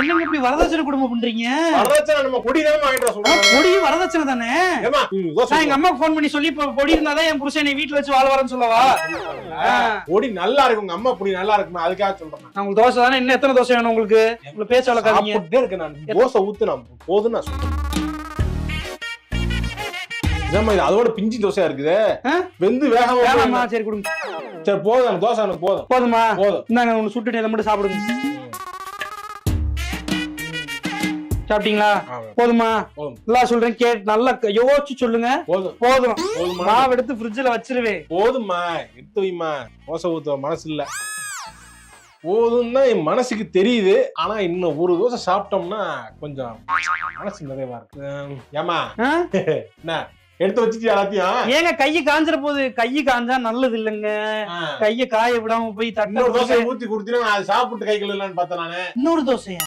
என்னங்க இப்படி வரதட்சணை குடும்பம் பண்றீங்க? வரதட்சணை நம்ம பொடி தானே வாங்கிட்டு சொல்றோம். பொடி வரதட்சணை தானே. ஏமா நான் எங்க அம்மாக்கு போன் பண்ணி சொல்லி பொடி இருந்தாதான் என் புருஷன் என்னை வீட்டுல வச்சு வாழ வரேன்னு சொல்லவா? பொடி நல்லா இருக்கு, உங்க அம்மா பொடி நல்லா இருக்குமா, அதுக்காக சொல்றேன். நான் உங்களுக்கு தோசை தானே, இன்னும் எத்தனை தோசை வேணும் உங்களுக்கு? உங்களுக்கு பேச வளர்க்காதீங்க. சாப்பிட்டே இருக்கு, நான் தோசை ஊத்து நான் போதும் நான் சொல்றேன். ஏமா இது அதோட பிஞ்சி தோசையா இருக்குது, வெந்து வேகமா. சரி கொடுங்க. சரி போதும், தோசை எனக்கு போதும். போதுமா? போதும். இந்தாங்க ஒண்ணு சுட்டுட்டு இதை மட்டும் சாப்பிடுங்க. சாப்பிட்டீங்களா? போதுமா? நல்லா சொல்றேன், நல்லா யோசிச்சு சொல்லுங்க. போதும் போதும். போதுமா? மாவு எடுத்து ஃப்ரிட்ஜ்ல வச்சிருவேன். போதும்மா, எடுத்து வைமா. தோசை ஊத்த மனசு இல்ல. போதும் தான் என் மனசுக்கு தெரியுது. ஆனா இன்னும் ஒரு தோசை சாப்பிட்டோம்னா கொஞ்சம் மனசு நிறைவா இருக்கு. ஏமா என்ன எடுத்து வச்சுட்டு எல்லாத்தையும்? ஏங்க கையை காஞ்சிட போகுது. கையை காஞ்சா நல்லது இல்லைங்க. கையை காய விடாம போய் இன்னொரு தோசை ஊத்தி கொடுத்தீங்கன்னா நான் சாப்பிட்டு கை கழுவலான்னு பார்த்தேன் நானு. இன்னொரு தோசையா?